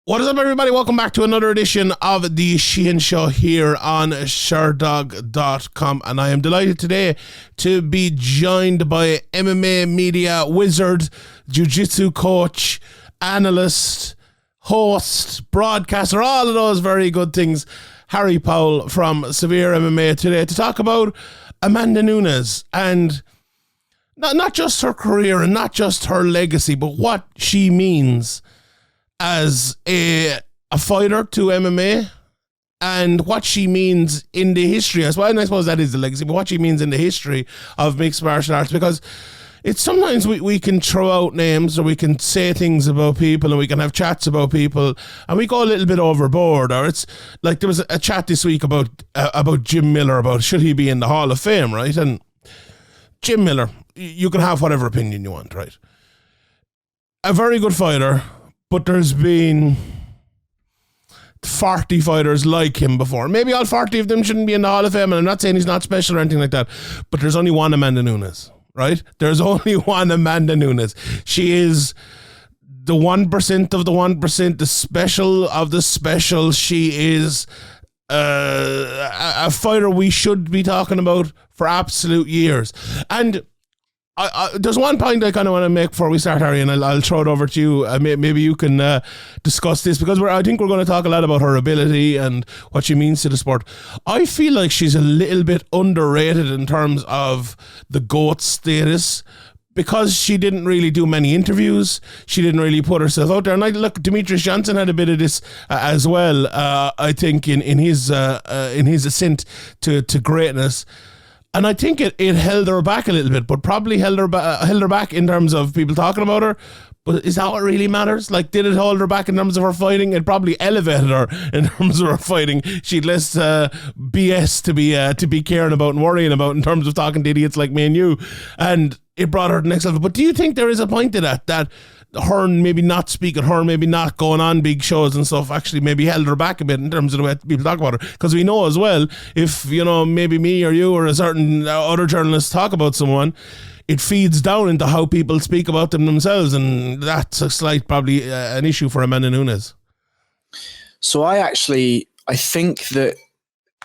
What is up, everybody? Welcome back to another edition of the Sheehan Show here on Sherdog.com. And I am delighted today to be joined by MMA media wizard, jiu-jitsu coach, analyst, host, broadcaster, all of those very good things, Harry Powell from Severe MMA today to talk about Amanda Nunes and not just her career and not just her legacy, but what she means as a fighter to MMA and what she means in the history as well. And I suppose that is the legacy, but what she means in the history of mixed martial arts, because it's sometimes we can throw out names or we can say things about people and we can have chats about people and we go a little bit overboard. Or it's like there was a chat this week about Jim Miller, about should he be in the Hall of Fame, right? And Jim Miller, you can have whatever opinion you want, right? A very good fighter, but there's been 40 fighters like him before. Maybe all 40 of them shouldn't be in the Hall of Fame, and I'm not saying he's not special or anything like that, but there's only one Amanda Nunes, right? There's only one Amanda Nunes. She is the 1% of the 1%, the special of the special. She is a fighter we should be talking about for absolute years. And there's one point I kind of want to make before we start, Harry, and I'll throw it over to you. Maybe you can discuss this, because I think we're going to talk a lot about her ability and what she means to the sport. I feel like she's a little bit underrated in terms of the GOAT status, because she didn't really do many interviews. She didn't really put herself out there. And look, Demetrius Johnson had a bit of this as well, I think, in his ascent to greatness. And I think it held her back a little bit, but probably held her back in terms of people talking about her. But is that what really matters? Like, did it hold her back in terms of her fighting? It probably elevated her in terms of her fighting. She'd less BS to be caring about and worrying about in terms of talking to idiots like me and you. And it brought her to the next level. But do you think there is a point to that her maybe not speaking, her maybe not going on big shows and stuff actually maybe held her back a bit in terms of the way people talk about her? Because we know as well, if, maybe me or you or a certain other journalist talk about someone, it feeds down into how people speak about them themselves, and that's a slight probably an issue for Amanda Nunes. So I think that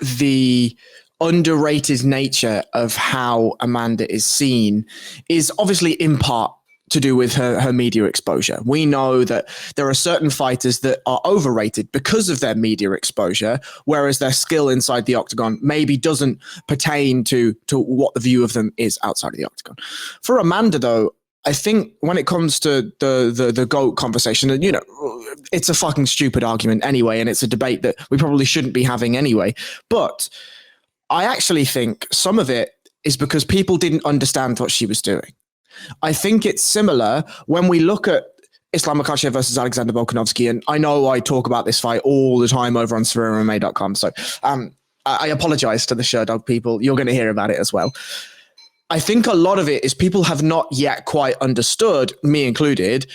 the underrated nature of how Amanda is seen is obviously in part to do with her media exposure. We know that there are certain fighters that are overrated because of their media exposure, whereas their skill inside the octagon maybe doesn't pertain to what the view of them is outside of the octagon. For Amanda, though, I think when it comes to the GOAT conversation, and it's a fucking stupid argument anyway, and it's a debate that we probably shouldn't be having anyway. But I actually think some of it is because people didn't understand what she was doing. I think it's similar when we look at Islam Makhachev versus Alexander Volkanovski, and I know I talk about this fight all the time over on SevereMMA.com, so I apologize to the Sherdog people. You're going to hear about it as well. I think a lot of it is people have not yet quite understood, me included,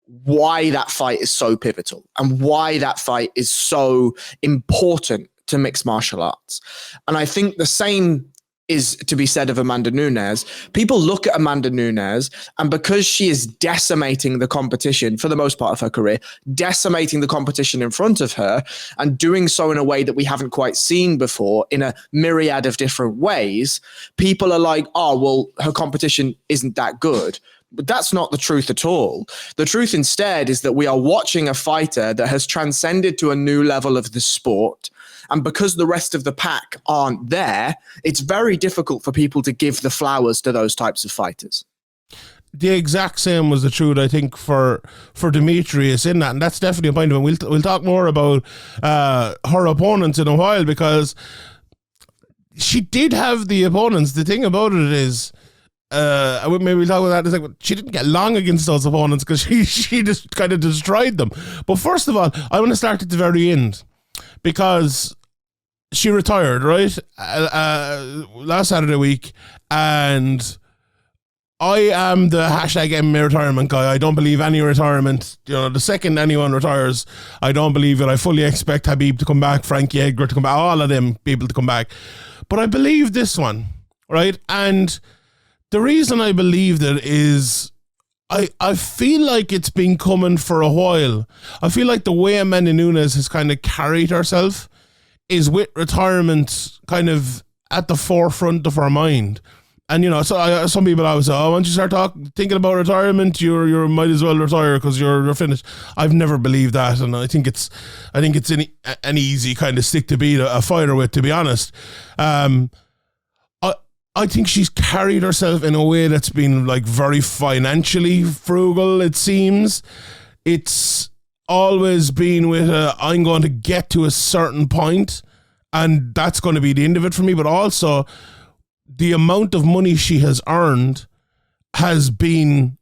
why that fight is so pivotal and why that fight is so important to mixed martial arts. And I think the same is to be said of Amanda Nunes. People look at Amanda Nunes, and because she is decimating the competition for the most part of her career, decimating the competition in front of her, and doing so in a way that we haven't quite seen before in a myriad of different ways, people are like, oh, well, her competition isn't that good. But that's not the truth at all. The truth instead is that we are watching a fighter that has transcended to a new level of the sport. And because the rest of the pack aren't there, it's very difficult for people to give the flowers to those types of fighters. The exact same was the truth, I think, for Demetrius in that. And that's definitely a point of it. We'll talk more about her opponents in a while, because she did have the opponents. The thing about it is, maybe we'll talk about that. It's like, she didn't get long against those opponents because she just kind of destroyed them. But first of all, I want to start at the very end, because she retired, right? Last Saturday week, and I am the hashtag MMA retirement guy. I don't believe any retirement. The second anyone retires, I don't believe it. I fully expect Khabib to come back, Frankie Edgar to come back, all of them people to come back. But I believe this one, right? And the reason I believed it is I feel like it's been coming for a while. I feel like the way Amanda Nunes has kind of carried herself is with retirement kind of at the forefront of her mind. And, you know, so some people always say, once you start thinking about retirement, you might as well retire because you're finished. I've never believed that. And I think it's an easy kind of stick to beat a fighter with, to be honest. I think she's carried herself in a way that's been like very financially frugal, it seems. It's always been with I'm going to get to a certain point and that's going to be the end of it for me. But also the amount of money she has earned has been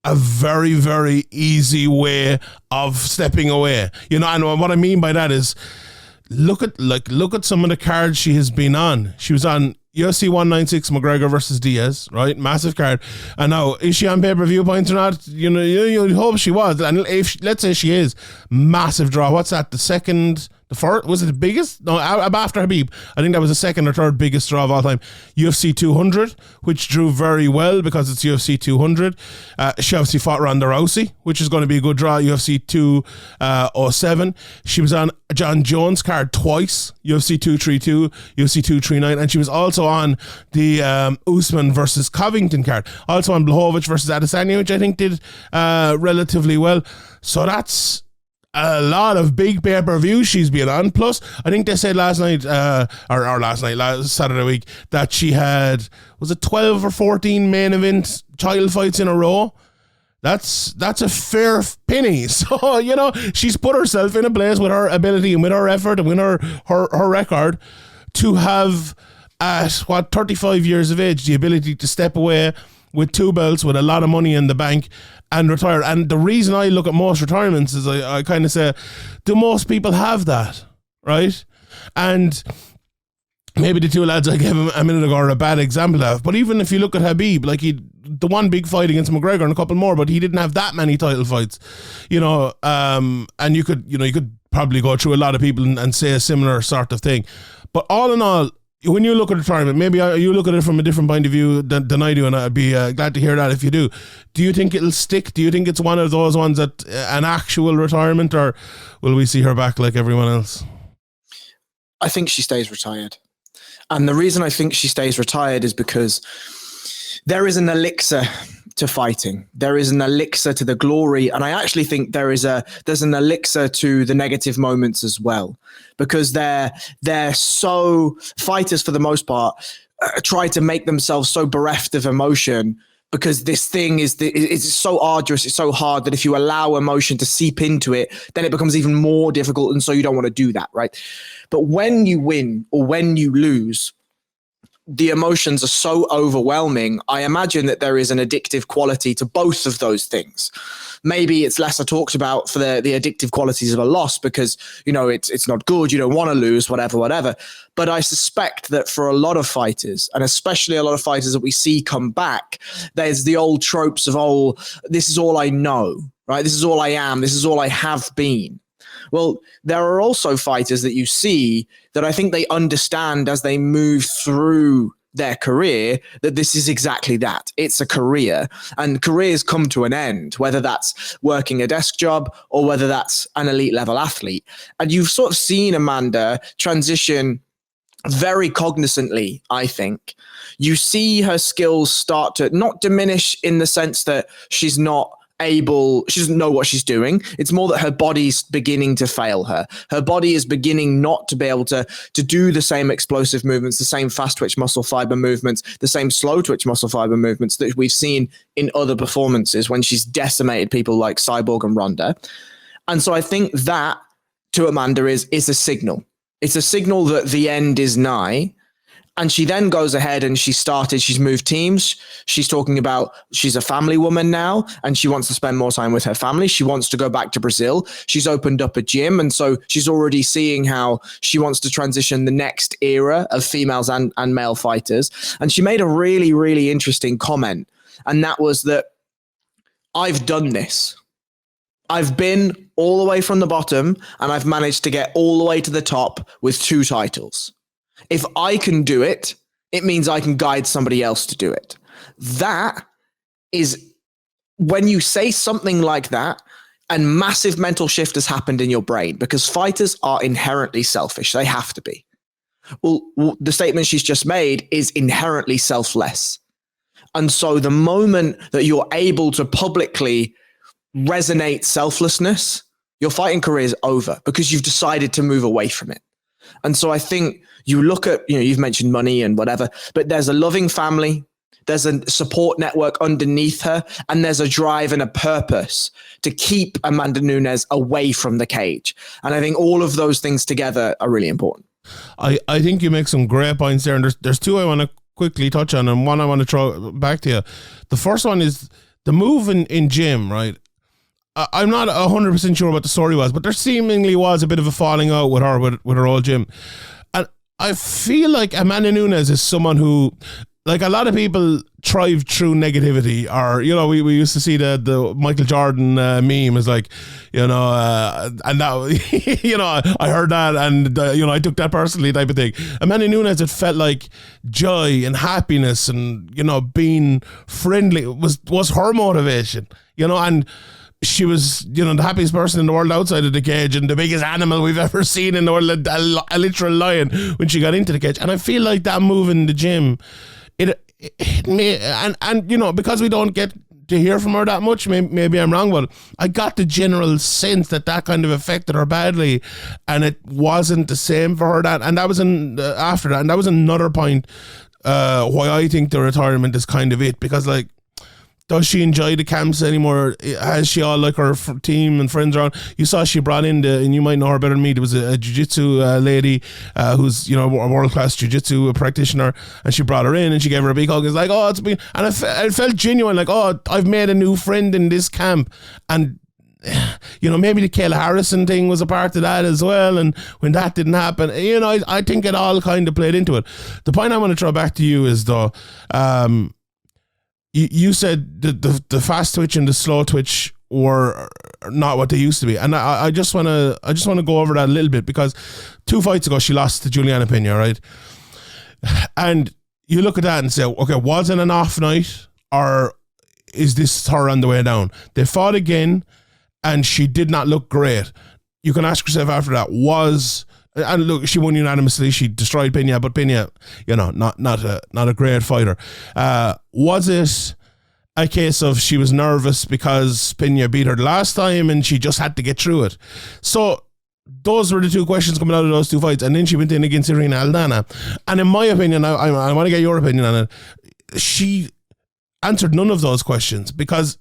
a very, very easy way of stepping away. You know, and what I mean by that is look at some of the cards she has been on. She was on UFC 196 McGregor versus Diaz, right? Massive card. And now, is she on pay-per-view points or not? You know, you hope she was. And if let's say she is, massive draw. What's that? The second, the first, was it the biggest? No, after Habib. I think that was the second or third biggest draw of all time. UFC 200, which drew very well because it's UFC 200. She obviously fought Ronda Rousey, which is going to be a good draw. UFC 207. She was on John Jones card twice. UFC 232, UFC 239, and she was also on the Usman versus Covington card. Also on Blachowicz versus Adesanya, which I think did relatively well. So that's a lot of big pay-per-views she's been on. Plus, I think they said last Saturday week, that she had, was it 12 or 14 main event title fights in a row? That's a fair penny. So, you know, she's put herself in a place with her ability and with her effort and with her record to have, at 35 years of age, the ability to step away with 2 belts, with a lot of money in the bank, and retire. And the reason I look at most retirements is I kind of say, do most people have that, right? And maybe the 2 lads I gave him a minute ago are a bad example of. But even if you look at Habib, like the one big fight against McGregor and a couple more, but he didn't have that many title fights, you know. And you could probably go through a lot of people and say a similar sort of thing. But all in all, when you look at retirement, maybe you look at it from a different point of view than I do, and I'd be glad to hear that if you do. Do you think it'll stick? Do you think it's one of those ones that an actual retirement, or will we see her back like everyone else? I think she stays retired. And the reason I think she stays retired is because there is an elixir to fighting. There is an elixir to the glory. And I actually think there's an elixir to the negative moments as well, because they're so, fighters for the most part try to make themselves so bereft of emotion, because this thing is so arduous, it's so hard that if you allow emotion to seep into it, then it becomes even more difficult. And so you don't want to do that, right? But when you win or when you lose, the emotions are so overwhelming. I imagine that there is an addictive quality to both of those things. Maybe it's lesser talked about for the addictive qualities of a loss because, you know, it's not good. You don't want to lose, whatever. But I suspect that for a lot of fighters, and especially a lot of fighters that we see come back, there's the old tropes of, oh, this is all I know, right? This is all I am. This is all I have been. Well, there are also fighters that you see that I think they understand as they move through their career that this is exactly that. It's a career, and careers come to an end, whether that's working a desk job or whether that's an elite level athlete. And you've sort of seen Amanda transition very cognizantly, I think. You see her skills start to not diminish in the sense that she doesn't know what she's doing. It's more that her body's beginning to fail her. Her body is beginning not to be able to do the same explosive movements, the same fast twitch muscle fiber movements, the same slow twitch muscle fiber movements that we've seen in other performances when she's decimated people like Cyborg and Ronda. And so I think that to Amanda is a signal. It's a signal that the end is nigh. And she then goes ahead and she's moved teams. She's talking about she's a family woman now and she wants to spend more time with her family. She wants to go back to Brazil. She's opened up a gym. And so she's already seeing how she wants to transition the next era of females and male fighters. And she made a really, really interesting comment. And that was that I've done this. I've been all the way from the bottom and I've managed to get all the way to the top with 2 titles. If I can do it, it means I can guide somebody else to do it. That is when you say something like that, and massive mental shift has happened in your brain, because fighters are inherently selfish. They have to be. Well, the statement she's just made is inherently selfless. And so the moment that you're able to publicly resonate selflessness, your fighting career is over because you've decided to move away from it. And so I think you look at, you've mentioned money and whatever, but there's a loving family, there's a support network underneath her, and there's a drive and a purpose to keep Amanda Nunes away from the cage. And I think all of those things together are really important. I think you make some great points there, and there's two I want to quickly touch on, and one I want to throw back to you. The first one is the move in gym, right? I'm not 100% sure what the story was, but there seemingly was a bit of a falling out with her, with her old gym. And I feel like Amanda Nunes is someone who, like, a lot of people thrive through negativity, or, we used to see the Michael Jordan meme is like, and that, I heard that, and, I took that personally type of thing. Amanda Nunes, it felt like joy and happiness and, being friendly was her motivation, and she was, the happiest person in the world outside of the cage, and the biggest animal we've ever seen in the world, a literal lion, when she got into the cage. And I feel like that move in the gym, it may, and because we don't get to hear from her that much, maybe I'm wrong, but I got the general sense that kind of affected her badly, and it wasn't the same for her. And that was after that, and that was another point why I think the retirement is kind of it, because, like, does she enjoy the camps anymore? Has she all, like, her team and friends around? You saw she brought in and you might know her better than me, there was a jiu-jitsu lady who's, a world-class jiu-jitsu practitioner, and she brought her in and she gave her a big hug. It's like, oh, it's been, and it felt genuine, like, oh, I've made a new friend in this camp. And maybe the Kayla Harrison thing was a part of that as well, and when that didn't happen, I think it all kind of played into it. The point I want to throw back to you is, though, you said the fast twitch and the slow twitch were not what they used to be, and I just want to go over that a little bit, because 2 fights ago she lost to Juliana Pena, right? And you look at that and say, okay, was it an off night, or is this her on the way down? They fought again, and she did not look great. You can ask yourself after that, and look, she won unanimously. She destroyed Pena, but Pena, not a great fighter. Was it a case of she was nervous because Pena beat her the last time and she just had to get through it? So those were the 2 questions coming out of those 2 fights, and then she went in against Irina Aldana. And in my opinion, I want to get your opinion on it. She answered none of those questions because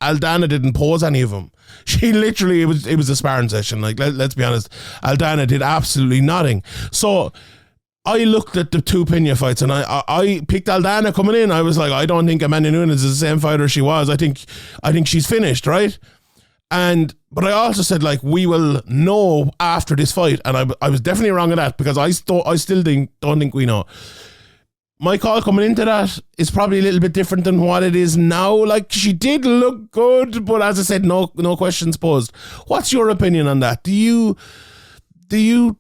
Aldana didn't pose any of them. She literally, it was a sparring session. Like, let's be honest, Aldana did absolutely nothing. So I looked at the 2 Pena fights, and I picked Aldana coming in. I was like, I don't think Amanda Nunes is the same fighter she was. I think she's finished, right? But I also said, like, we will know after this fight, and I was definitely wrong on that, because I still don't think we know. My call coming into that is probably a little bit different than what it is now. Like, she did look good, but as I said, no questions posed. What's your opinion on that? Do you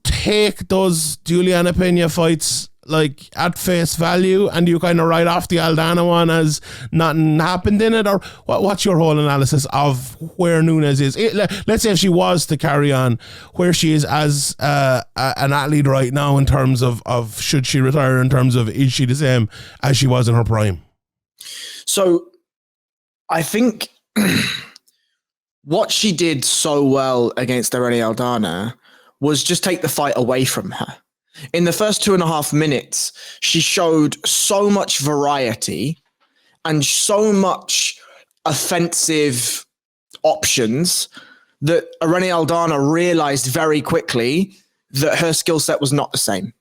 take those Juliana Pena fights, like, at face value, and you kind of write off the Aldana one as nothing happened in it? Or what's your whole analysis of where Nunes is? Let's say if she was to carry on, where she is as an athlete right now, in terms of should she retire, in terms of is she the same as she was in her prime? So I think what she did so well against Irene Aldana was just take the fight away from her. In the first 2.5 minutes, she showed so much variety and so much offensive options that Irene Aldana realized very quickly that her skill set was not the same.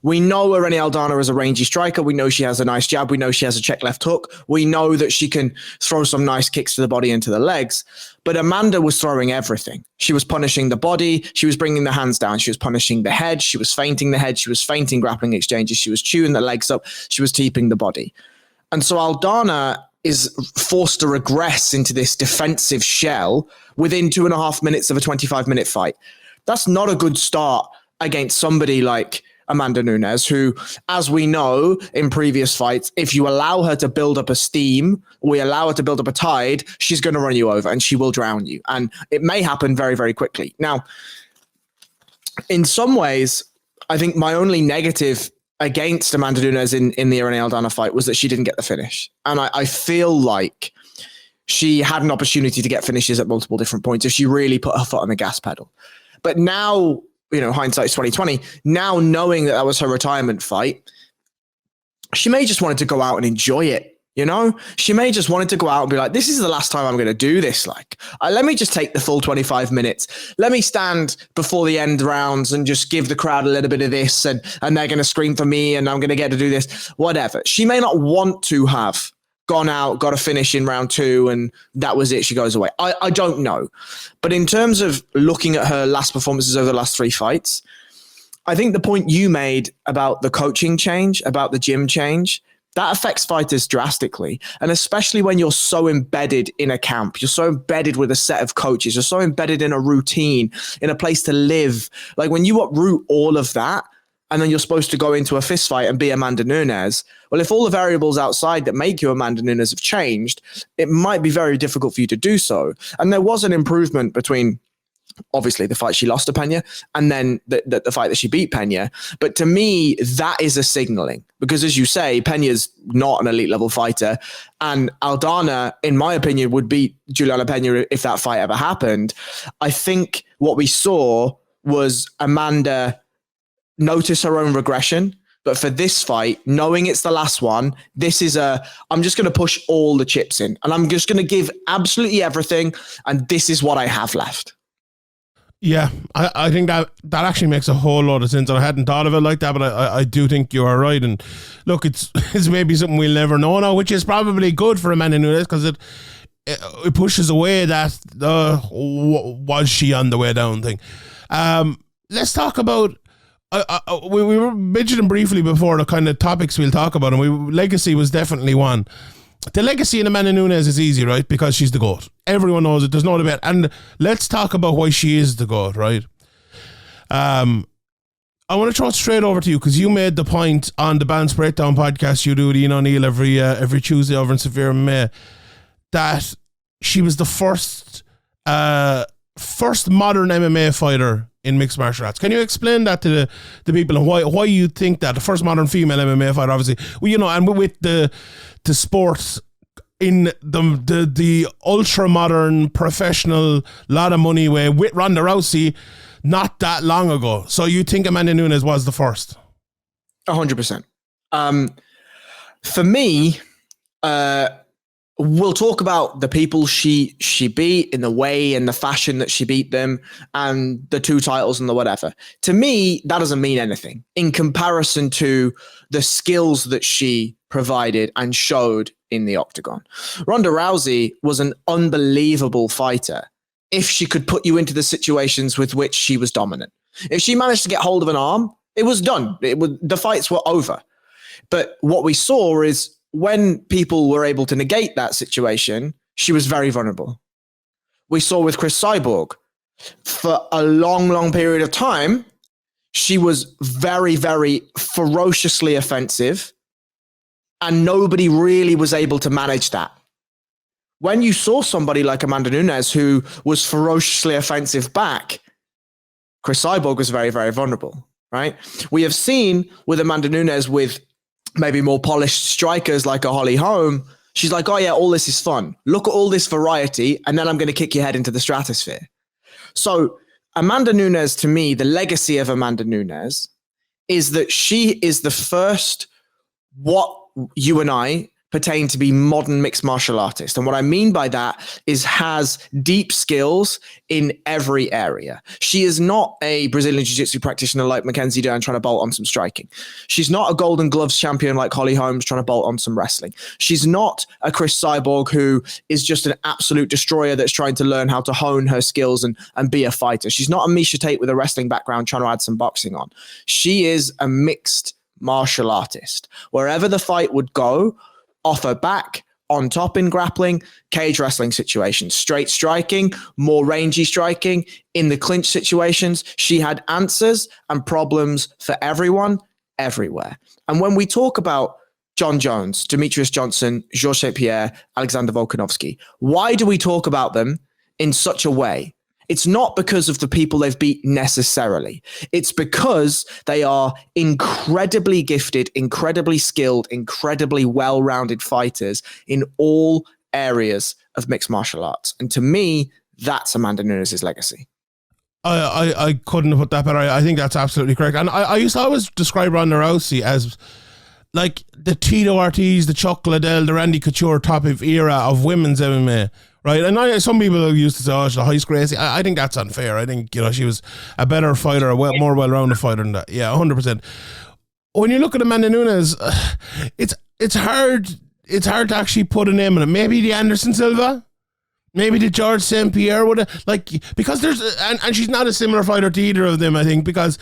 We know Irene Aldana is a rangy striker. We know she has a nice jab. We know she has a check left hook. We know that she can throw some nice kicks to the body and to the legs. But Amanda was throwing everything. She was punishing the body. She was bringing the hands down. She was punishing the head. She was feinting the head. She was feinting grappling exchanges. She was chewing the legs up. She was teeping the body. And so Aldana is forced to regress into this defensive shell within 2.5 minutes of a 25-minute fight. That's not a good start against somebody like Amanda Nunes, who, as we know in previous fights, if you allow her to build up a steam, we allow her to build up a tide, she's going to run you over and she will drown you. And it may happen very, very quickly. Now, in some ways, I think my only negative against Amanda Nunes in the Irene Aldana fight was that she didn't get the finish. And I feel like she had an opportunity to get finishes at multiple different points if she really put her foot on the gas pedal. But now, hindsight's 2020. Now knowing that was her retirement fight, she may just wanted to go out and enjoy it. She may just wanted to go out and be like, this is the last time I'm going to do this. Let me just take the full 25 minutes. Let me stand before the end rounds and just give the crowd a little bit of this and they're going to scream for me and I'm going to get to do this, whatever. She may not want to have gone out, got a finish in round 2 and that was it. She goes away. I don't know. But in terms of looking at her last performances over the last 3 fights, I think the point you made about the coaching change, about the gym change, that affects fighters drastically. And especially when you're so embedded in a camp, you're so embedded with a set of coaches, you're so embedded in a routine, in a place to live. Like when you uproot all of that, and then you're supposed to go into a fist fight and be Amanda Nunes. Well, if all the variables outside that make you Amanda Nunes have changed, it might be very difficult for you to do so. And there was an improvement between, obviously, the fight she lost to Pena and then the fight that she beat Pena. But to me, that is a signaling because, as you say, Pena's not an elite level fighter. And Aldana, in my opinion, would beat Juliana Pena if that fight ever happened. I think what we saw was Amanda notice her own regression. But for this fight, knowing it's the last one, I'm just going to push all the chips in and I'm just going to give absolutely everything. And this is what I have left. Yeah, I think that actually makes a whole lot of sense. And I hadn't thought of it like that, but I do think you are right. And look, it's maybe something we'll never know now, which is probably good for Amanda Nunes because it pushes away that was she on the way down thing. Let's talk about, we were mentioning briefly before the kind of topics we'll talk about, and legacy was definitely one. The legacy in Amanda Nunes is easy, right? Because she's the GOAT. Everyone knows it. There's no debate. And let's talk about why she is the GOAT, right? I want to throw it straight over to you because you made the point on the Balance Breakdown podcast you do with Ian O'Neill every Tuesday over in Severe MMA that she was the first modern MMA fighter in mixed martial arts. Can you explain that to the people and why you think that the first modern female MMA fighter, obviously, and with the sports in the ultra modern professional lot of money way with Ronda Rousey not that long ago. So you think Amanda Nunes was the first? 100%. For me, we'll talk about the people she beat in the way and the fashion that she beat them and the 2 titles and the whatever. To me, that doesn't mean anything in comparison to the skills that she provided and showed in the octagon. Ronda Rousey was an unbelievable fighter if she could put you into the situations with which she was dominant. If she managed to get hold of an arm, it was done. The fights were over. But what we saw is when people were able to negate that situation, she was very vulnerable. We saw with Cris Cyborg for a long, long period of time, she was very, very ferociously offensive and nobody really was able to manage that. When you saw somebody like Amanda Nunes who was ferociously offensive back, Cris Cyborg was very, very vulnerable, right? We have seen with Amanda Nunes with maybe more polished strikers like a Holly Holm, she's like, oh yeah, all this is fun. Look at all this variety, and then I'm going to kick your head into the stratosphere. So Amanda Nunes, to me, the legacy of Amanda Nunes is that she is the first what you and I pertain to be modern mixed martial artist. And what I mean by that is has deep skills in every area. She is not a Brazilian jiu-jitsu practitioner like Mackenzie Dern trying to bolt on some striking. She's not a Golden Gloves champion like Holly Holmes trying to bolt on some wrestling. She's not a Cris Cyborg who is just an absolute destroyer that's trying to learn how to hone her skills and be a fighter. She's not a Misha Tate with a wrestling background trying to add some boxing on. She is a mixed martial artist. Wherever the fight would go, off her back, on top in grappling, cage wrestling situations, straight striking, more rangy striking. In the clinch situations, she had answers and problems for everyone, everywhere. And when we talk about John Jones, Demetrius Johnson, Georges St. Pierre, Alexander Volkanovski, why do we talk about them in such a way? It's not because of the people they've beat necessarily. It's because they are incredibly gifted, incredibly skilled, incredibly well-rounded fighters in all areas of mixed martial arts. And to me, that's Amanda Nunes' legacy. I couldn't have put that better. I think that's absolutely correct. And I used to always describe Ronda Rousey as like the Tito Ortiz, the Chuck Liddell, the Randy Couture type of era of women's MMA. Right, and some people used to say, "Oh, she's a high crazy." I think that's unfair. I think she was a better fighter, more well-rounded fighter than that. Yeah, 100%. When you look at Amanda Nunes, it's hard to actually put a name on it. Maybe the Anderson Silva, maybe the Georges St. Pierre would because there's and she's not a similar fighter to either of them. I think because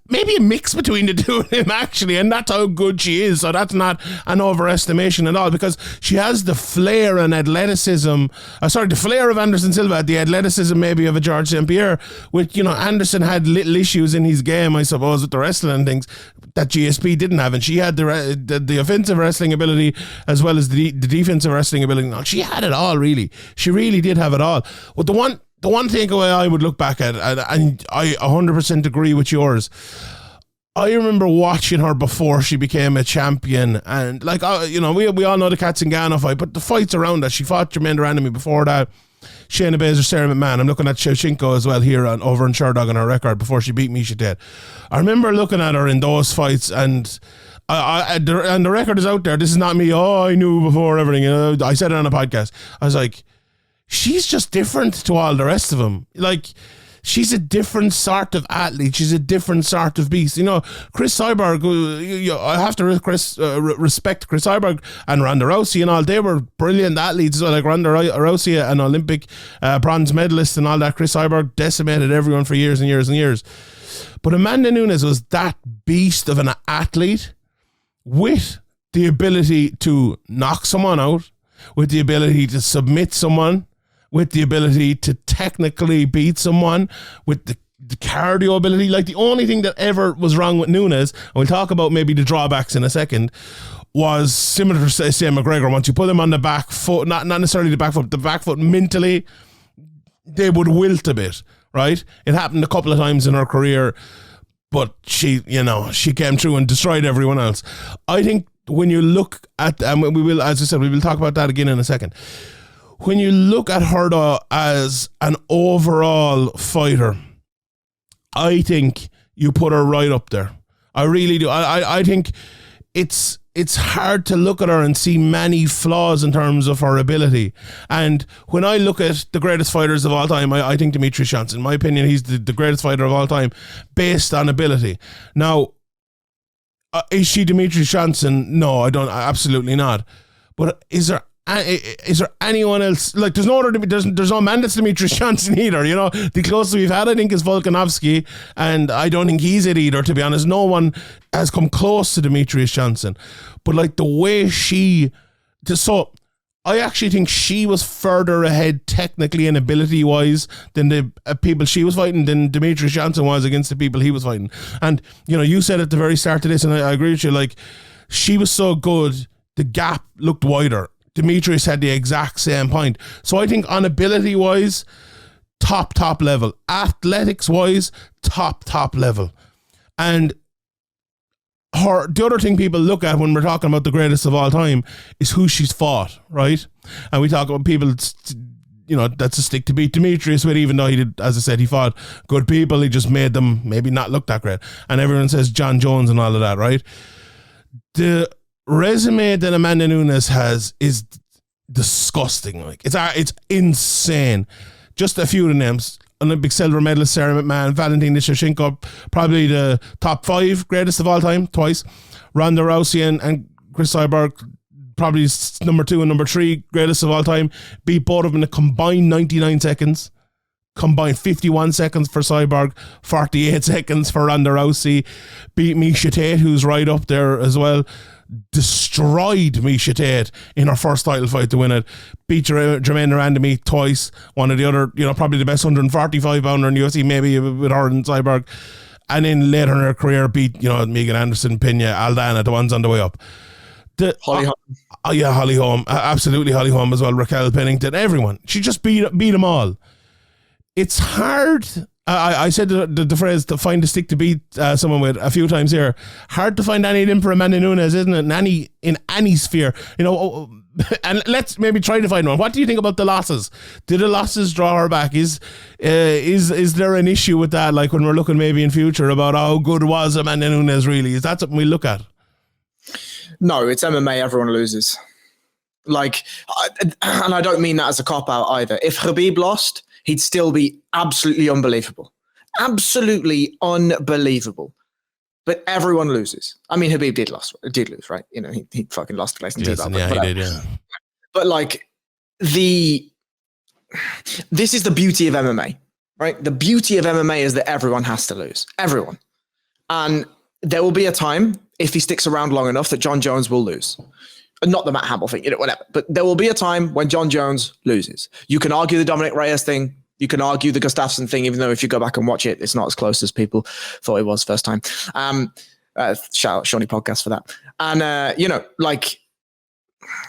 maybe a mix between the two of them actually, and that's how good she is. So that's not an overestimation at all because she has the flair and athleticism. The flair of Anderson Silva, the athleticism maybe of a Georges St. Pierre. Which Anderson had little issues in his game, I suppose, with the wrestling and things that GSP didn't have, and she had the offensive wrestling ability as well as the defensive wrestling ability. No, she had it all really. She really did have it all. Well, the one takeaway I would look back at, and I 100% agree with yours. I remember watching her before she became a champion, and we all know the Katzengano fight, but the fights around that, she fought Jermaine Durandamy before that. Shayna Baszler, Sarah McMahon. I'm looking at Shevchenko as well here over in Sherdog on her record before she beat Miesha Tate. I remember looking at her in those fights, and the record is out there. This is not me. Oh, I knew before everything. I said it on a podcast. I was like, she's just different to all the rest of them. Like, she's a different sort of athlete. She's a different sort of beast. Cris Cyborg, I have to respect Cris Cyborg and Ronda Rousey and all. They were brilliant athletes as well. Like Ronda Rousey, an Olympic bronze medalist and all that. Cris Cyborg decimated everyone for years and years and years. But Amanda Nunes was that beast of an athlete with the ability to knock someone out, with the ability to submit someone, with the ability to technically beat someone, with the cardio ability. Like, the only thing that ever was wrong with Nunes, and we'll talk about maybe the drawbacks in a second, was similar to, say, McGregor. Once you put him on the back foot, not necessarily the back foot mentally, they would wilt a bit, right? It happened a couple of times in her career, but she came through and destroyed everyone else. I think when you look at, and we will, as I said, we will talk about that again in a second. When you look at her though, as an overall fighter, I think you put her right up there. I really do. I think it's hard to look at her and see many flaws in terms of her ability. And when I look at the greatest fighters of all time, I think Demetrius Johnson, in my opinion, he's the greatest fighter of all time based on ability. Now, is she Demetrius Johnson? No, I don't. Absolutely not. But is there anyone else? Like, there's no man that's Demetrius Johnson either. The closest we've had, I think, is Volkanovski, and I don't think he's it either, to be honest. No one has come close to Demetrius Johnson. But like the way so I actually think she was further ahead technically and ability wise than the people she was fighting, than Demetrius Johnson was against the people he was fighting. And you said at the very start of this, and I agree with you, like, she was so good, the gap looked wider. Demetrius had the exact same point. So I think on ability wise, top level. Athletics wise, top level. And the other thing people look at when we're talking about the greatest of all time is who she's fought, right? And we talk about people, that's a stick to beat Demetrius with, even though he did, as I said, he fought good people. He just made them maybe not look that great. And everyone says John Jones and all of that, right? The resume that Amanda Nunes has is disgusting. Like, it's insane. Just a few of the names: Olympic silver medalist Sarah McMahon, Valentina Shevchenko, probably the top 5 greatest of all time twice. Ronda Rousey and Cris Cyborg, probably number 2 and number 3 greatest of all time. Beat both of them in a combined 99 seconds. Combined 51 seconds for Cyborg, 48 seconds for Ronda Rousey. Beat Miesha Tate, who's right up there as well. destroyed Misha Tate in her first title fight to win it, beat Jermaine Durandamy twice, one of the other, probably the best 145 pounder in UFC, maybe with her and Cyborg, and then later in her career beat, Megan Anderson, Pena, Aldana, the ones on the way up. Holly Holm. Oh yeah, Holly Holm, absolutely Holly Holm as well, Raquel Pennington, everyone. She just beat them all. It's hard. I said the phrase to find a stick to beat someone with a few times here. Hard to find any of them for Amanda Nunes, isn't it? In any sphere, and let's maybe try to find one. What do you think about the losses? Did the losses draw her back? Is there an issue with that? Like when we're looking maybe in future about how good was Amanda Nunes really? Is that something we look at? No, it's MMA. Everyone loses. And I don't mean that as a cop-out either. If Khabib lost, he'd still be absolutely unbelievable. Absolutely unbelievable. But everyone loses. I mean, Khabib did lose, right? He fucking lost the place in 2000. Yeah, he did, yeah. But this is the beauty of MMA, right? The beauty of MMA is that everyone has to lose. Everyone. And there will be a time, if he sticks around long enough, that John Jones will lose. Not the Matt Hamill thing, whatever. But there will be a time when John Jones loses. You can argue the Dominic Reyes thing. You can argue the Gustafsson thing, even though if you go back and watch it, it's not as close as people thought it was first time. Shout out Shawnee Podcast for that. And,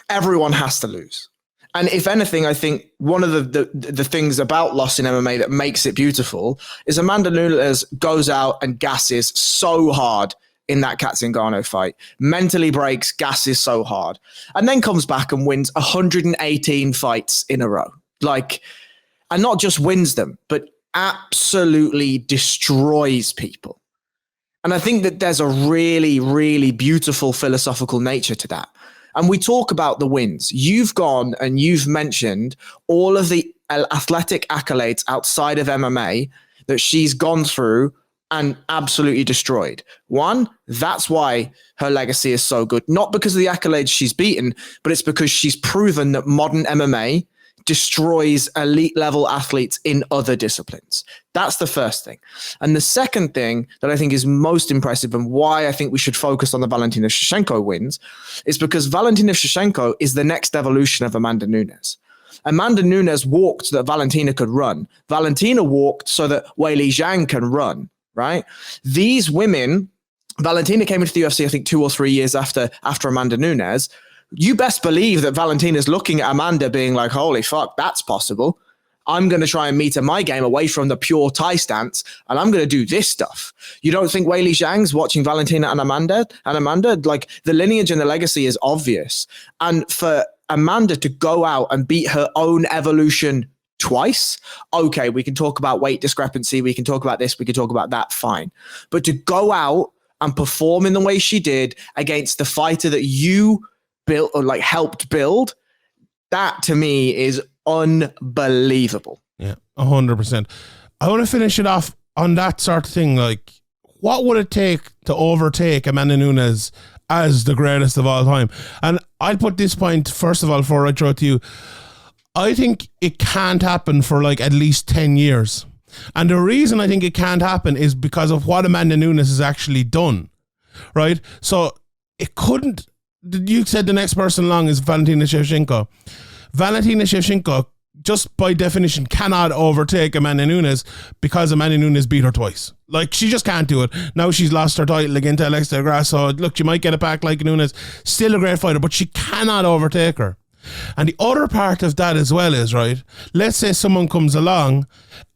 everyone has to lose. And if anything, I think one of the things about loss in MMA that makes it beautiful is Amanda Nunes goes out and gasses so hard in that Kat Zingano fight, mentally breaks, gasses so hard, and then comes back and wins 118 fights in a row. And not just wins them, but absolutely destroys people. And I think that there's a really, really beautiful philosophical nature to that. And we talk about the wins. You've gone and you've mentioned all of the athletic accolades outside of MMA that she's gone through and absolutely destroyed. One, that's why her legacy is so good. Not because of the accolades she's beaten, but it's because she's proven that modern MMA destroys elite level athletes in other disciplines. That's the first thing. And the second thing that I think is most impressive and why I think we should focus on the Valentina Shevchenko wins is because Valentina Shevchenko is the next evolution of Amanda Nunes. Amanda Nunes walked so that Valentina could run. Valentina walked so that Weili Zhang can run, right? These women, Valentina came into the UFC, I think 2 or 3 years after Amanda Nunes. You best believe that Valentina's looking at Amanda being like, holy fuck, that's possible. I'm going to try and meter my game away from the pure Thai stance, and I'm going to do this stuff. You don't think Weili Zhang's watching Valentina and Amanda? Like, the lineage and the legacy is obvious. And for Amanda to go out and beat her own evolution twice, okay, we can talk about weight discrepancy, we can talk about this, we can talk about that, fine. But to go out and perform in the way she did against the fighter that you built or helped build, that to me is unbelievable. Yeah, 100%. I want to finish it off on that sort of thing. What would it take to overtake Amanda Nunes as the greatest of all time? And I'll put this point first of all before I throw it to you. I think it can't happen for at least 10 years. And the reason I think it can't happen is because of what Amanda Nunes has actually done, right? So it couldn't. You said the next person along is Valentina Shevchenko. Valentina Shevchenko, just by definition, cannot overtake Amanda Nunes because Amanda Nunes beat her twice. She just can't do it. Now she's lost her title again to Alexa Grasso. Look, she might get it back like Nunes. Still a great fighter, but she cannot overtake her. And the other part of that as well is, right, let's say someone comes along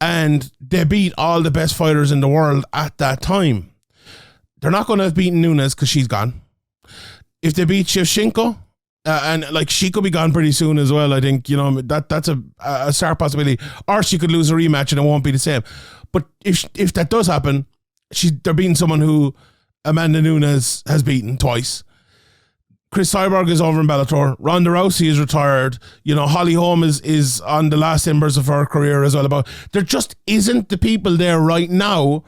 and they beat all the best fighters in the world at that time. They're not going to have beaten Nunes because she's gone. If they beat Shevchenko, and she could be gone pretty soon as well, I think, that's a start possibility. Or she could lose a rematch and it won't be the same. But if that does happen, they're beating someone who Amanda Nunes has beaten twice. Cris Cyborg is over in Bellator. Ronda Rousey is retired. Holly Holm is on the last embers of her career as well. There just isn't the people there right now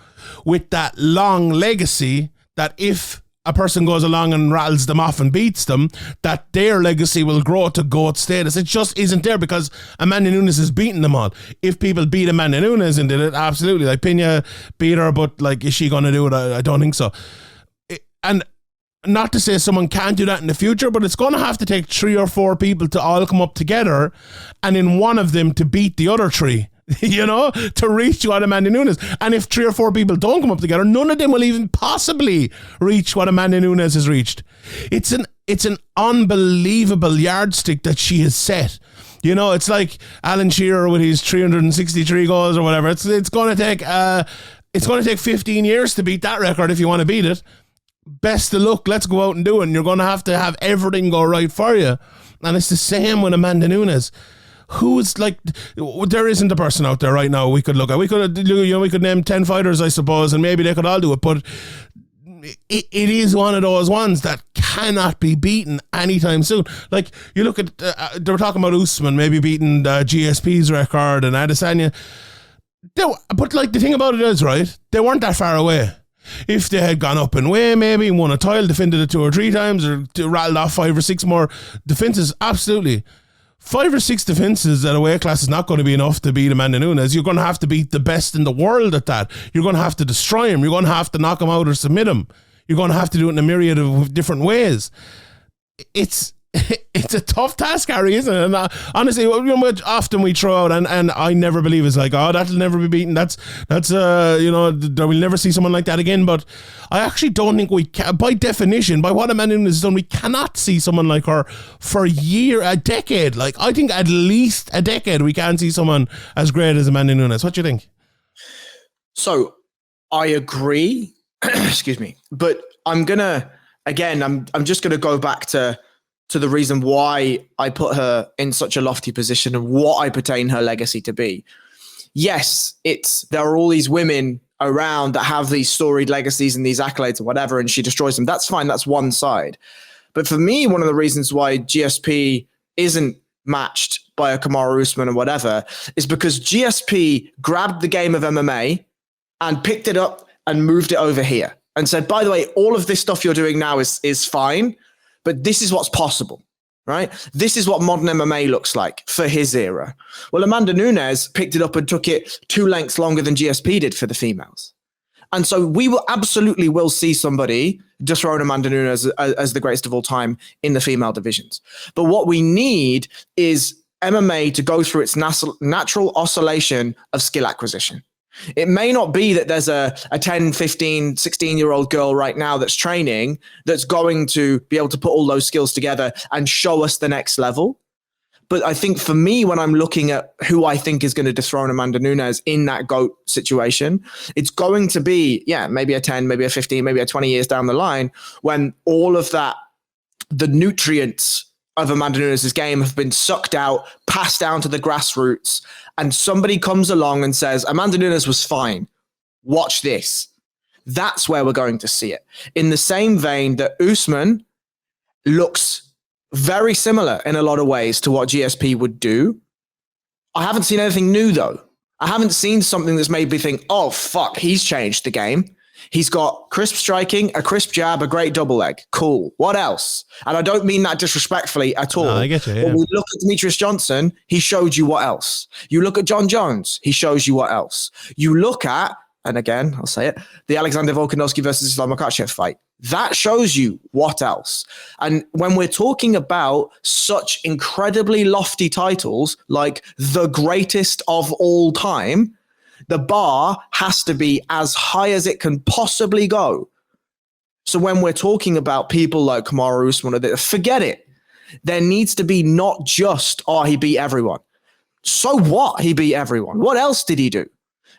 with that long legacy that if a person goes along and rattles them off and beats them, that their legacy will grow to GOAT status. It just isn't there because Amanda Nunes is beating them all. If people beat Amanda Nunes and did it, absolutely. Pena beat her, but is she going to do it? I don't think so. And not to say someone can't do that in the future, but it's going to have to take 3 or 4 people to all come up together, and in one of them to beat the other 3. To reach what Amanda Nunes. And if 3 or 4 people don't come up together, none of them will even possibly reach what Amanda Nunes has reached. It's an unbelievable yardstick that she has set. It's like Alan Shearer with his 363 goals or whatever. It's going to take 15 years to beat that record if you want to beat it. Best of luck. Let's go out and do it. And you're going to have everything go right for you. And it's the same with Amanda Nunes. Who's like, there isn't a person out there right now we could look at. We could name 10 fighters, I suppose, and maybe they could all do it, but it is one of those ones that cannot be beaten anytime soon. Like, you look at, they were talking about Usman maybe beating GSP's record and Adesanya. But like, the thing about it is, right, they weren't that far away. If they had gone up in weight, maybe won a title, defended it 2 or 3 times, or rattled off 5 or 6 more defenses, absolutely. 5 or 6 defenses at a weight class is not going to be enough to beat Amanda Nunes. You're going to have to beat the best in the world at that. You're going to have to destroy him. You're going to have to knock him out or submit him. You're going to have to do it in a myriad of different ways. It's a tough task, Harry, isn't it? And honestly, often we throw out, and I never believe it's like, oh, that'll never be beaten. That's we'll never see someone like that again. But I actually don't think we can, by definition, by what Amanda Nunes has done, we cannot see someone like her for a decade. Like, I think at least a decade we can't see someone as great as Amanda Nunes. What do you think? So I agree. Excuse me, but I'm just gonna go back to the reason why I put her in such a lofty position and what I pertain her legacy to be. Yes, there are all these women around that have these storied legacies and these accolades or whatever, and she destroys them. That's fine. That's one side. But for me, one of the reasons why GSP isn't matched by a Kamaru Usman or whatever is because GSP grabbed the game of MMA and picked it up and moved it over here and said, by the way, all of this stuff you're doing now is fine, but this is what's possible, right? This is what modern MMA looks like for his era. Well, Amanda Nunes picked it up and took it 2 lengths longer than GSP did for the females. And so we will see somebody dethrone Amanda Nunes as the greatest of all time in the female divisions. But what we need is MMA to go through its natural oscillation of skill acquisition. It may not be that there's a 10, 15, 16-year-old girl right now that's training that's going to be able to put all those skills together and show us the next level. But I think for me, when I'm looking at who I think is going to dethrone Amanda Nunes in that GOAT situation, it's going to be, maybe a 10, maybe a 15, maybe a 20 years down the line when all of that, the nutrients of Amanda Nunes' game have been sucked out, passed down to the grassroots, and somebody comes along and says, Amanda Nunes was fine. Watch this. That's where we're going to see it. In the same vein that Usman looks very similar in a lot of ways to what GSP would do. I haven't seen anything new, though. I haven't seen something that's made me think, oh, fuck, he's changed the game. He's got crisp striking, a crisp jab, a great double leg. Cool. What else? And I don't mean that disrespectfully at all. No, I get you, yeah. When we look at Demetrius Johnson, he showed you what else. You look at John Jones, he shows you what else. You look at, and again, I'll say it, the Alexander Volkanovski versus Islam Makhachev fight. That shows you what else. And when we're talking about such incredibly lofty titles like the greatest of all time, the bar has to be as high as it can possibly go. So when we're talking about people like Kamaru Usman, forget it. There needs to be not just, he beat everyone. So what? He beat everyone. What else did he do?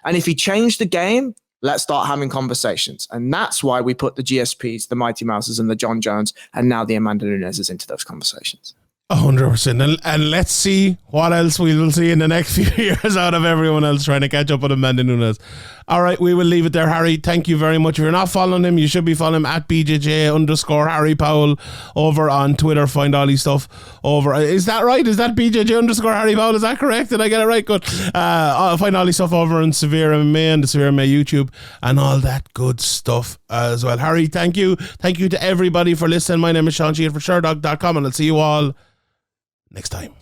And if he changed the game, let's start having conversations. And that's why we put the GSPs, the Mighty Mouses, and the John Jones, and now the Amanda Nunes into those conversations. 100%. And let's see what else we will see in the next few years out of everyone else trying to catch up with Amanda Nunes. All right, we will leave it there, Harry. Thank you very much. If you're not following him, you should be following him at BJJ_Harry Powell over on Twitter. Find all his stuff over. Is that right? Is that BJJ_Harry Powell? Is that correct? Did I get it right? Good. I'll find all his stuff over on Severe MMA and the Severe MMA YouTube and all that good stuff as well. Harry, thank you. Thank you to everybody for listening. My name is Sean Sheehan for Sherdog.com, and I'll see you all next time.